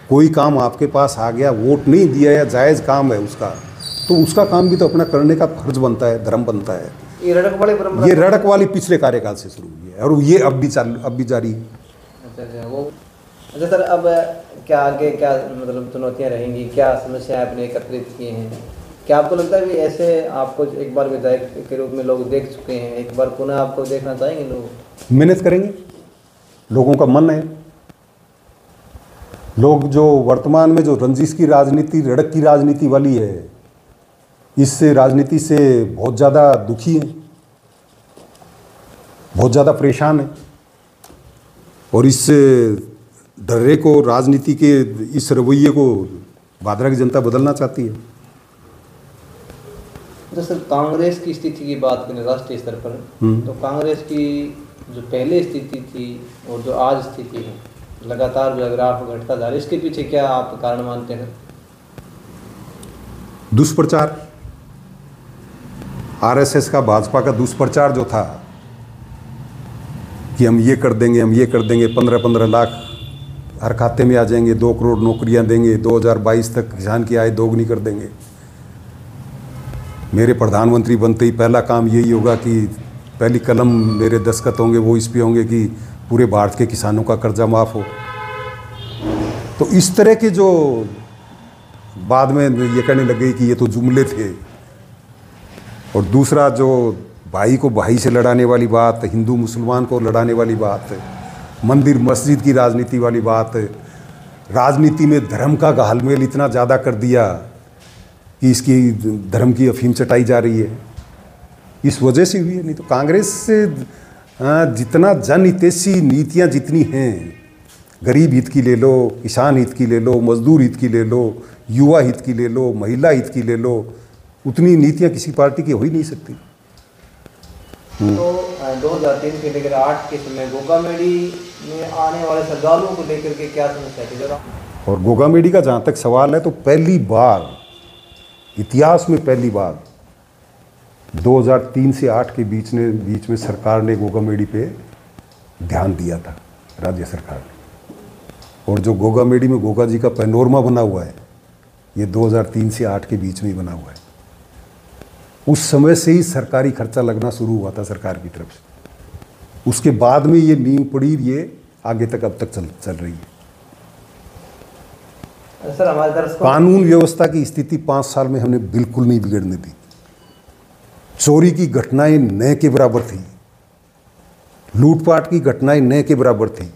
कोई काम आपके पास आ गया, वोट नहीं दिया या जायज़ काम है उसका, तो उसका काम भी तो अपना करने का फर्ज बनता है, धर्म बनता है। ये रड़क वाली पिछले कार्यकाल से शुरू हुई है और ये अब भी जारी है। अच्छा सर, अब क्या आगे क्या मतलब चुनौतियाँ रहेंगी, क्या समस्याएं आपने एकत्रित किए हैं? क्या आपको लगता है कि ऐसे आपको एक बार विधायक के रूप में लोग देख चुके हैं, एक बार पुनः आपको देखना चाहेंगे लोग? मेहनत करेंगे, लोगों का मन है। लोग जो वर्तमान में जो रंजिश की राजनीति, रड़क की राजनीति वाली है, इससे राजनीति से बहुत ज़्यादा दुखी हैं, बहुत ज़्यादा परेशान हैं, और इस डर्रे को, राजनीति के इस रवैये को भादरा की जनता बदलना चाहती है। तो सर, कांग्रेस की स्थिति की बात करें राष्ट्रीय स्तर पर, तो कांग्रेस की जो पहले स्थिति थी और जो आज स्थिति है, लगातार जो ग्राफ घटता जा रहा है, इसके पीछे क्या आप कारण मानते हैं? दुष्प्रचार, आरएसएस का, भाजपा का दुष्प्रचार जो था कि हम ये कर देंगे, हम ये कर देंगे, 15-15 लाख हर खाते में आ जाएंगे, 2 करोड़ नौकरियां देंगे, 2022 तक किसान की आय दोगुनी कर देंगे, मेरे प्रधानमंत्री बनते ही पहला काम यही होगा कि पहली कलम मेरे दस्तखत होंगे, वो इस पे होंगे कि पूरे भारत के किसानों का कर्जा माफ़ हो। तो इस तरह के जो बाद में ये कहने लग गई कि ये तो जुमले थे। और दूसरा जो भाई को भाई से लड़ाने वाली बात, हिंदू मुसलमान को लड़ाने वाली बात, मंदिर मस्जिद की राजनीति वाली बात, राजनीति में धर्म का घालमेल इतना ज़्यादा कर दिया कि इसकी धर्म की अफीम चटाई जा रही है, इस वजह से हुई है। नहीं तो कांग्रेस से जितना जनहितैषी नीतियाँ जितनी हैं, गरीब हित की ले लो, किसान हित की ले लो, मजदूर हित की ले लो, युवा हित की ले लो, महिला हित की ले लो, उतनी नीतियाँ किसी पार्टी की हो ही नहीं सकती। तो 2003 से लेकर 8 के समय गोगामेडी में आने वाले श्रद्धालुओं को लेकर के क्या समस्या थी जरा? और गोगामेडी का जहाँ तक सवाल है, तो पहली बार इतिहास में, पहली बार 2003 से 8 के बीच में सरकार ने गोगामेडी पे ध्यान दिया था, राज्य सरकार ने। और जो गोगामेडी में गोगा जी का पैनोरमा बना हुआ है, ये 2003 से 8 के बीच में ही बना हुआ है। उस समय से ही सरकारी खर्चा लगना शुरू हुआ था सरकार की तरफ से। उसके बाद में ये नींव पड़ी, ये आगे तक अब तक चल रही है। सर हमारे दर्शकों, कानून व्यवस्था की स्थिति 5 साल में हमने बिल्कुल नहीं बिगड़ने दी। चोरी की घटनाएं न के बराबर थी, लूटपाट की घटनाएं न के बराबर थी।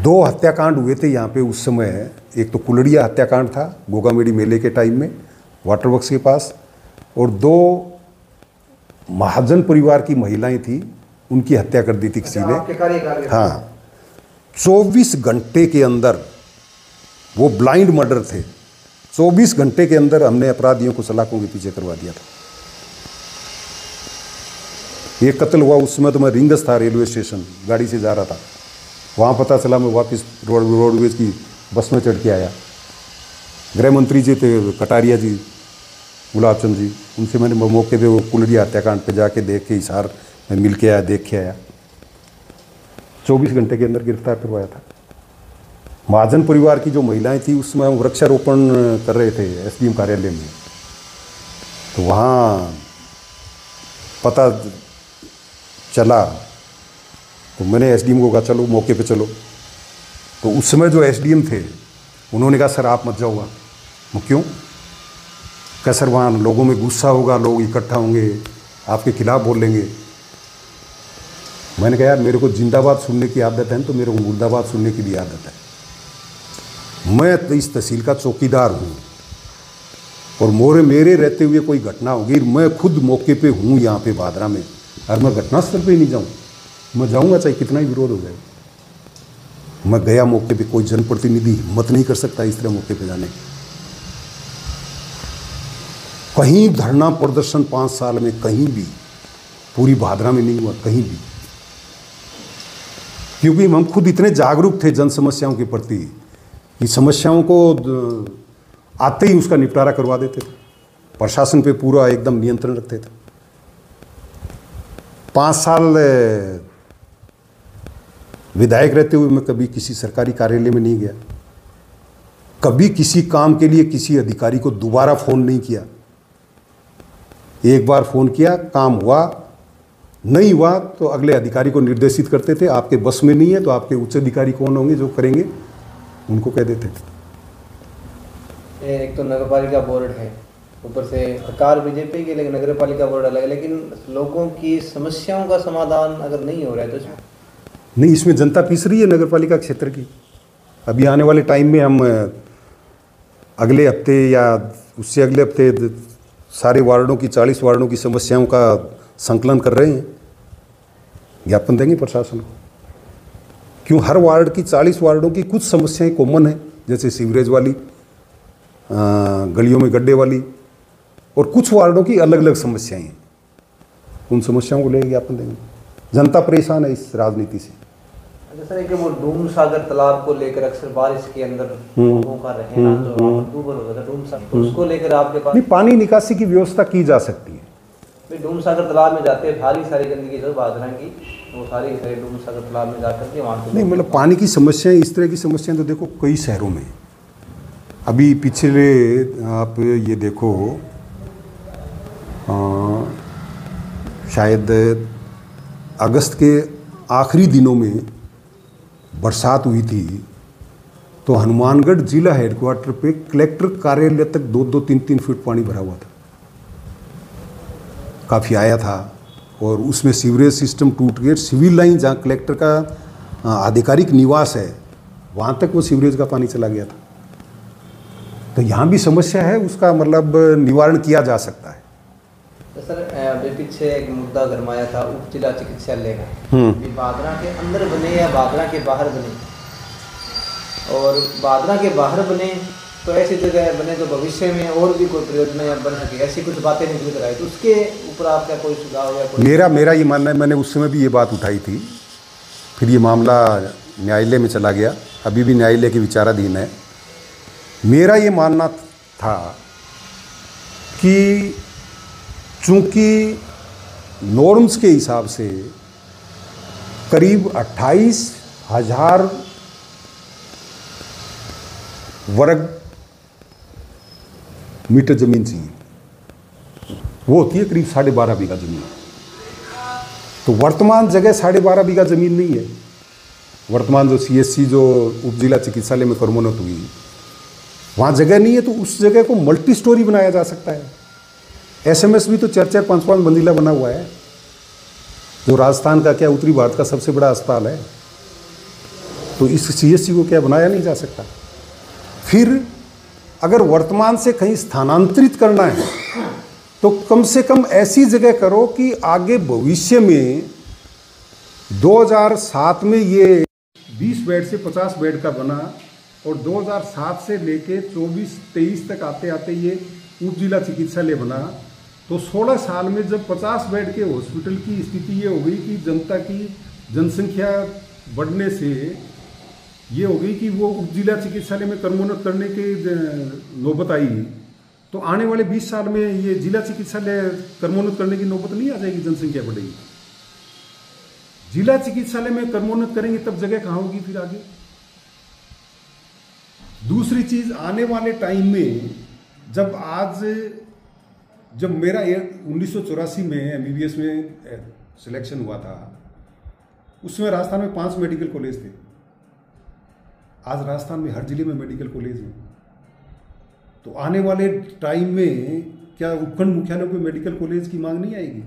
2 हत्याकांड हुए थे यहाँ पे उस समय। एक तो कुलड़िया हत्याकांड था गोगामेडी मेले के टाइम में वाटर वर्क्स के पास, और 2 महाजन परिवार की महिलाएं थी, उनकी हत्या कर दी थी किसी ने। हाँ, 24 घंटे के अंदर, वो ब्लाइंड मर्डर थे, 24 घंटे के अंदर हमने अपराधियों को सलाखों के पीछे करवा दिया था। ये कत्ल हुआ उस समय तो मैं रिंगस था, रेलवे स्टेशन गाड़ी से जा रहा था। वहाँ पता चला, मैं वापस रोडवेज की बस में चढ़ के आया। गृह मंत्री जी थे कटारिया जी, गुलाब चंद जी, उनसे मैंने मौके पे वो कुलड़िया हत्याकांड पे जाके देख के हिसार में मिल के आया, देख के आया। 24 घंटे के अंदर गिरफ्तार करवाया था। महाजन परिवार की जो महिलाएं थी, उस समय वृक्षारोपण कर रहे थे एसडीएम कार्यालय में, तो वहाँ पता चला तो मैंने एसडीएम को कहा चलो मौके पे चलो। तो उस समय जो एसडीएम थे उन्होंने कहा सर आप मत जाओ वहाँ। वो क्यों? क्या सर वहाँ लोगों में गुस्सा होगा, लोग इकट्ठा होंगे, आपके खिलाफ बोल लेंगे। मैंने कहा यार मेरे को जिंदाबाद सुनने की आदत है, तो मेरे को मुर्दाबाद सुनने की भी आदत है। मैं तो इस तहसील का चौकीदार हूँ, और मेरे रहते हुए कोई घटना होगी, मैं खुद मौके पे हूँ यहाँ पे भादरा में, और मैं घटनास्थल पे ही नहीं जाऊँ। मैं जाऊँगा चाहे कितना ही विरोध हो जाए। मैं गया मौके पे, कोई जनप्रतिनिधि हिम्मत नहीं कर सकता इस तरह मौके पे जाने। कहीं धरना प्रदर्शन 5 साल में कहीं भी पूरी भादरा में नहीं हुआ, कहीं भी, क्योंकि हम खुद इतने जागरूक थे जन समस्याओं के प्रति कि समस्याओं को आते ही उसका निपटारा करवा देते थे। प्रशासन पे पूरा एकदम नियंत्रण रखते थे। 5 साल विधायक रहते हुए मैं कभी किसी सरकारी कार्यालय में नहीं गया, कभी किसी काम के लिए किसी अधिकारी को दोबारा फ़ोन नहीं किया। एक बार फ़ोन किया, काम हुआ, नहीं हुआ तो अगले अधिकारी को निर्देशित करते थे, आपके बस में नहीं है तो आपके उच्च अधिकारी कौन होंगे जो करेंगे, उनको कह देते थे। एक तो नगरपालिका बोर्ड है, ऊपर से सरकार बीजेपी की, लेकिन नगरपालिका बोर्ड अलग है, लेकिन लोगों की समस्याओं का समाधान अगर नहीं हो रहा है तो नहीं, इसमें जनता पीस रही है नगरपालिका क्षेत्र की। अभी आने वाले टाइम में हम अगले हफ्ते या उससे अगले हफ्ते सारे वार्डों की 40 वार्डों की समस्याओं का संकलन कर रहे हैं, ज्ञापन देंगे प्रशासन को। क्यों? हर वार्ड की 40 वार्डों की कुछ समस्याएं कॉमन हैं, जैसे सीवरेज वाली, गलियों में गड्ढे वाली, और कुछ वार्डों की अलग अलग समस्याएं हैं। उन समस्याओं को लेकर ज्ञापन देंगे। जनता परेशान है इस राजनीति से। सर एक वो डूम सागर तालाब को लेकर अक्सर बारिश के अंदर लोगों का रहना जो डूबल हो जाता है, डूम सागर, तो उसको लेकर आपके पास नहीं, पानी निकासी की व्यवस्था की जा सकती है। डूम सागर तालाब में जाते हैं, सारी गंदगी जो भादरा की वो सारी डूम सागर तालाब में जाकर के वहाँ से नहीं, मतलब पानी की समस्याएं, इस तरह की समस्याएं तो देखो कई शहरों में। अभी पिछले आप ये देखो, शायद अगस्त के आखिरी दिनों में बरसात हुई थी, तो हनुमानगढ़ जिला हेडक्वार्टर पे कलेक्टर कार्यालय तक 2-2, 3-3 फीट पानी भरा हुआ था। काफ़ी आया था, और उसमें सीवरेज सिस्टम टूट गए। सिविल लाइन जहाँ कलेक्टर का आधिकारिक निवास है, वहाँ तक वो सीवरेज का पानी चला गया था। तो यहाँ भी समस्या है, उसका मतलब निवारण किया जा सकता है। तो सर अभी पीछे एक मुद्दा गरमाया था उप जिला चिकित्सालय का, ये बादरा के अंदर बने या बादरा के बाहर बने, और बादरा के बाहर बने तो ऐसी जगह बने तो भविष्य में और भी कोई प्रयोजन या बन सके, ऐसी कुछ बातें निकल कर आई, तो उसके ऊपर आपका कोई सुझाव या कोई? मेरा ये मानना है, मैंने उस समय भी ये बात उठाई थी, फिर ये मामला न्यायालय में चला गया, अभी भी न्यायालय के विचाराधीन है। मेरा ये मानना था कि चूंकि नॉर्म्स के हिसाब से करीब 28,000 वर्ग मीटर जमीन चाहिए, वो होती है करीब 12.5 बीघा जमीन। तो वर्तमान जगह 12.5 बीघा जमीन नहीं है। वर्तमान जो CSC जो उप जिला चिकित्सालय में क्रमोन्नत हुई, वहाँ जगह नहीं है, तो उस जगह को मल्टी स्टोरी बनाया जा सकता है। SMS भी तो 4-4, 5-5 मंजिला बना हुआ है, जो राजस्थान का क्या उत्तरी भारत का सबसे बड़ा अस्पताल है, तो इस CSC को क्या बनाया नहीं जा सकता? फिर अगर वर्तमान से कहीं स्थानांतरित करना है तो कम से कम ऐसी जगह करो कि आगे भविष्य में 2007 में ये 20 बेड से 50 बेड का बना, और 2007 से लेके 24-23 तक आते आते ये उप जिला चिकित्सालय बना। तो 16 साल में जब 50 बेड के हॉस्पिटल की स्थिति ये हो गई कि जनता की जनसंख्या बढ़ने से ये हो गई कि वो उप जिला चिकित्सालय में क्रमोन्नत करने की नौबत आई, तो आने वाले 20 साल में ये जिला चिकित्सालय क्रमोन्नत करने की नौबत नहीं आ जाएगी, जनसंख्या बढ़ेगी। जिला चिकित्सालय में क्रमोन्नत करेंगे तब जगह कहाँ होगी फिर आगे? दूसरी चीज, आने वाले टाइम में जब मेरा 1984 में MBBS में सिलेक्शन हुआ था, उसमें राजस्थान में 5 मेडिकल कॉलेज थे। आज राजस्थान में हर जिले में मेडिकल कॉलेज है। तो आने वाले टाइम में क्या उपखंड मुख्यालयों पे मेडिकल कॉलेज की मांग नहीं आएगी?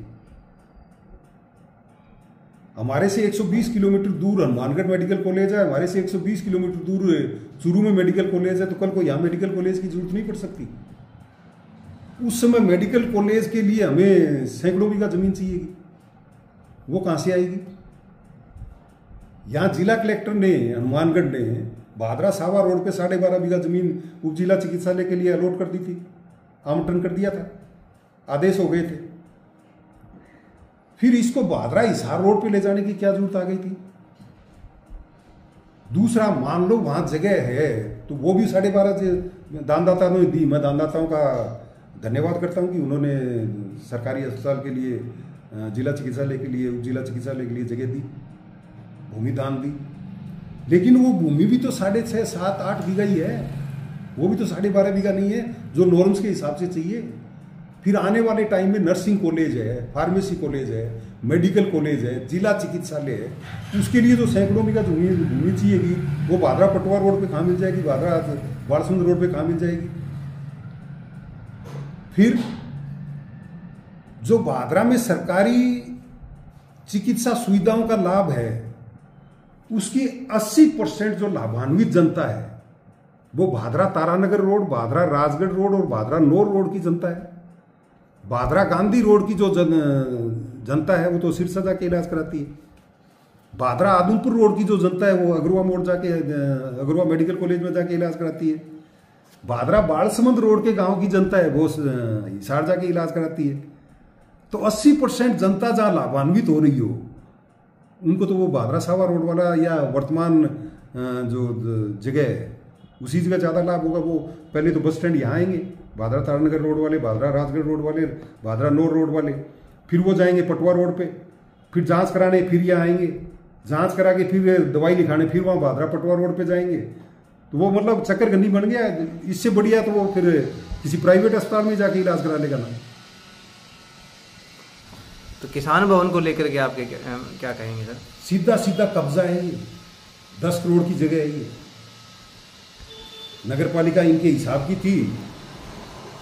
हमारे से 120 किलोमीटर दूर हनुमानगढ़ मेडिकल कॉलेज है, हमारे से 120 किलोमीटर दूर चूरू में मेडिकल कॉलेज है, तो कल को यहाँ मेडिकल कॉलेज की जरूरत नहीं पड़ सकती। उस समय मेडिकल कॉलेज के लिए हमें सैकड़ों बीघा जमीन चाहिएगी, वो कहाँ से आएगी? यहाँ जिला कलेक्टर ने, हनुमानगढ़ ने भादरा सावा रोड पे 12.5 बीघा जमीन उप जिला चिकित्सालय के लिए अलॉट कर दी थी, आवंटन कर दिया था, आदेश हो गए थे। फिर इसको भादरा हिसार रोड पे ले जाने की क्या जरूरत आ गई थी? दूसरा, मान लो वहां जगह है तो वो भी 12.5 दानदाता ने दी। मैं दानदाताओं का धन्यवाद करता हूं कि उन्होंने सरकारी अस्पताल के लिए, जिला चिकित्सालय के लिए, उप जिला चिकित्सालय के लिए जगह दी, भूमि दान दी। लेकिन वो भूमि भी तो 6.5, 7, 8 बीघा ही है, वो भी तो 12.5 बीघा नहीं है जो नॉर्म्स के हिसाब से चाहिए। फिर आने वाले टाइम में नर्सिंग कॉलेज है, फार्मेसी कॉलेज है, मेडिकल कॉलेज है, जिला चिकित्सालय है, उसके लिए जो सैकड़ों बीघा भूमि चाहिएगी, वो भादरा पटवा रोड पे कहाँ मिल जाएगी? भादरा बाड़सुंद रोड पे कहाँ मिल जाएगी? फिर जो भादरा में सरकारी चिकित्सा सुविधाओं का लाभ है, उसकी 80% जो लाभान्वित जनता है वो भादरा तारानगर रोड, भादरा राजगढ़ रोड और भादरा नौर रोड की जनता है। भादरा गांधी रोड की जो जनता है वो तो सिरसा जाके इलाज कराती है। भादरा आदमपुर रोड की जो जनता है वो अग्रवा मोड़ जाके, अग्रवा मेडिकल कॉलेज में जाके इलाज कराती है। भादरा बालसमंद रोड के गांव की जनता है वो हिसार जाके इलाज कराती है। तो 80% जनता जहां लाभान्वित हो रही हो, उनको तो वो भादरा सावा रोड वाला या वर्तमान जो जगह है उसी जगह ज़्यादा लाभ होगा। वो पहले तो बस स्टैंड यहाँ आएंगे, भादरा तारानगर रोड वाले, भादरा राजगढ़ रोड वाले, भादरा नौर रोड वाले, फिर वो जाएंगे पटवा रोड पे, फिर जांच कराने, फिर यहाँ आएंगे, जांच करा के फिर दवाई लिखाने, फिर वहाँ भादरा पटवा रोड पे जाएंगे। तो वो मतलब चक्करगंदी बन गया। इससे बढ़िया तो वो फिर किसी प्राइवेट अस्पताल में जाके इलाज करा लेगा ना। तो किसान भवन को लेकर के आपके क्या कहेंगे सर? सीधा सीधा कब्जा है ये, 10 करोड़ की जगह है ये। नगर पालिका इनके हिसाब की थी,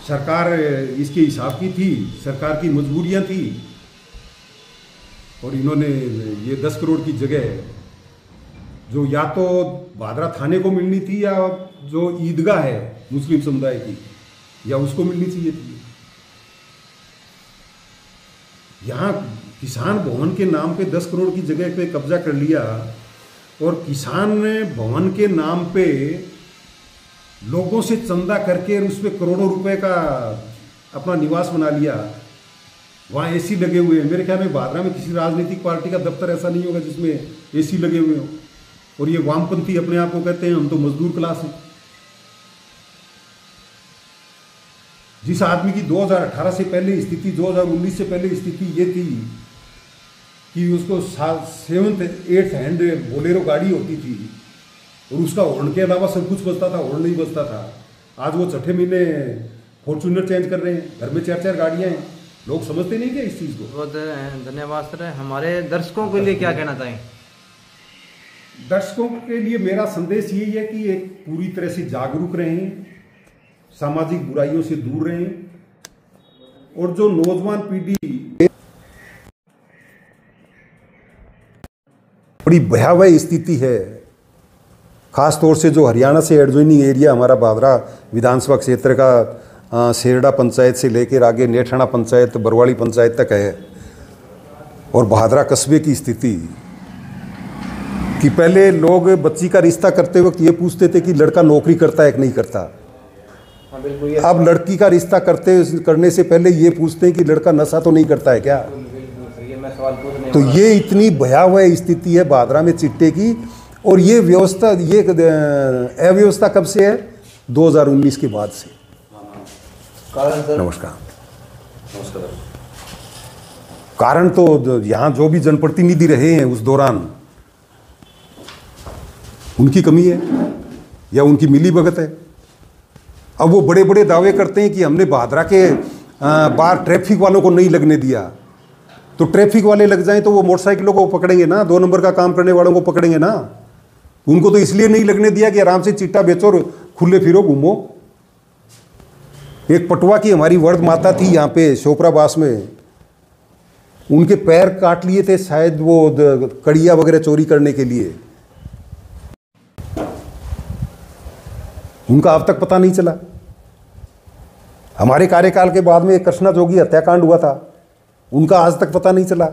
सरकार इसके हिसाब की थी, सरकार की मजबूरियां थी, और इन्होंने ये 10 करोड़ की जगह जो या तो भादरा थाने को मिलनी थी या जो ईदगाह है मुस्लिम समुदाय की, या उसको मिलनी चाहिए थी। यहाँ किसान भवन के नाम पे 10 करोड़ की जगह पे कब्जा कर लिया और किसान ने भवन के नाम पे लोगों से चंदा करके उस पर करोड़ों रुपए का अपना निवास बना लिया। वहाँ एसी लगे हुए हैं। मेरे ख्याल में भादरा में किसी राजनीतिक पार्टी का दफ्तर ऐसा नहीं होगा जिसमें एसी लगे हुए हो। और ये वामपंथी अपने आप को कहते हैं हम तो मजदूर क्लास हैं। जिस आदमी की 2018 से पहले स्थिति, 2019 से पहले स्थिति ये थी कि उसको 7th 8th हैंड बोलेरो गाड़ी होती थी और उसका हॉर्न के अलावा सब कुछ बजता था, हॉर्न नहीं बजता था। आज वो 6ठे महीने फॉर्च्यूनर चेंज कर रहे हैं, घर में 4-4 गाड़ियां हैं। लोग समझते नहीं क्या इस चीज़ को। बहुत धन्यवाद सर। हमारे दर्शकों के लिए क्या कहना चाहें? दर्शकों के लिए मेरा संदेश यही है कि एक पूरी तरह से जागरूक रहें, सामाजिक बुराइयों से दूर रहें और जो नौजवान पीढ़ी बड़ी भयावह स्थिति है, खास तौर से जो हरियाणा से एडजॉइनिंग एरिया हमारा भादरा विधानसभा क्षेत्र का सेरडा पंचायत से लेकर आगे नेठाना पंचायत, बरवाड़ी पंचायत तक है, और भादरा कस्बे की स्थिति कि पहले लोग बच्ची का रिश्ता करते वक्त ये पूछते थे कि लड़का नौकरी करता है कि नहीं करता। हाँ, बिल्कुल। अब लड़की का रिश्ता करने से पहले ये पूछते हैं कि लड़का नशा तो नहीं करता है क्या। मैं सवाल पूछने तो ये इतनी भयावह स्थिति है भादरा में चिट्टे की। और ये व्यवस्था, ये अव्यवस्था कब से है? 2019 के बाद से। कारण सर? नमस्कार। कारण तो यहाँ जो भी जनप्रतिनिधि रहे हैं उस दौरान उनकी कमी है या उनकी मिलीभगत है। अब वो बड़े बड़े दावे करते हैं कि हमने भादरा के बाहर ट्रैफिक वालों को नहीं लगने दिया। तो ट्रैफिक वाले लग जाएं तो वो मोटरसाइकिलों को पकड़ेंगे ना, 2 नंबर का काम करने वालों को पकड़ेंगे ना। उनको तो इसलिए नहीं लगने दिया कि आराम से चिट्टा बेचो और खुले फिरो घूमो। एक पटवा की हमारी वर्द माता थी यहाँ पे शोपराबास में, उनके पैर काट लिए थे शायद वो कड़िया वगैरह चोरी करने के लिए। उनका अब तक पता नहीं चला। हमारे कार्यकाल के बाद में एक कृष्णा जोगी हत्याकांड हुआ था, उनका आज तक पता नहीं चला।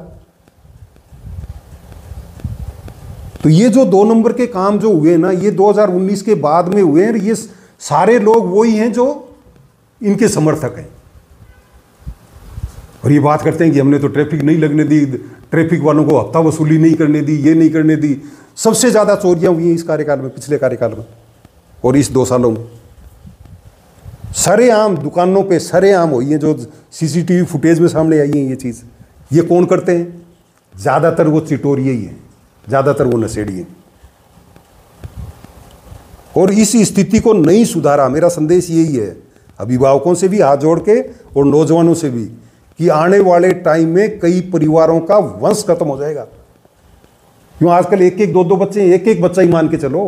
तो ये जो 2 नंबर के काम जो हुए ना, ये 2019 के बाद में हुए हैं। ये सारे लोग वही हैं जो इनके समर्थक हैं और ये बात करते हैं कि हमने तो ट्रैफिक नहीं लगने दी, ट्रैफिक वालों को हफ्ता वसूली नहीं करने दी, ये नहीं करने दी। सबसे ज़्यादा चोरियां हुई हैं इस कार्यकाल में, पिछले कार्यकाल में और इस 2 सालों में। सरेआम दुकानों पे सरेआम हुई है, जो सीसीटीवी फुटेज में सामने आई है ये चीज़। ये कौन करते हैं? ज़्यादातर वो चिटोरिये ही हैं, ज़्यादातर वो नशेड़ी हैं। और इस स्थिति को नहीं सुधारा, मेरा संदेश यही है अभिभावकों से भी हाथ जोड़ के और नौजवानों से भी, कि आने वाले टाइम में कई परिवारों का वंश खत्म हो जाएगा। क्यों आजकल 1-1, 2-2 बच्चे, 1-1 बच्चा ही मान के चलो।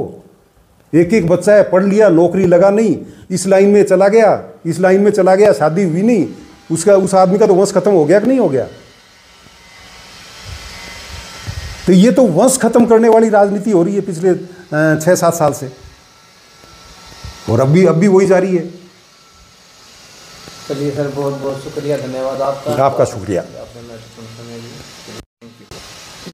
1-1 बच्चा है, पढ़ लिया, नौकरी लगा नहीं, इस लाइन में चला गया, इस लाइन में चला गया, शादी हुई नहीं, उस आदमी का तो वंश खत्म हो गया कि नहीं हो गया? तो ये तो वंश खत्म करने वाली राजनीति हो रही है पिछले 6-7 साल से, और अब भी वही जारी है। चलिए सर, बहुत बहुत शुक्रिया, धन्यवाद आपका। आपका शुक्रिया। आपने महत्वपूर्ण समय दिया।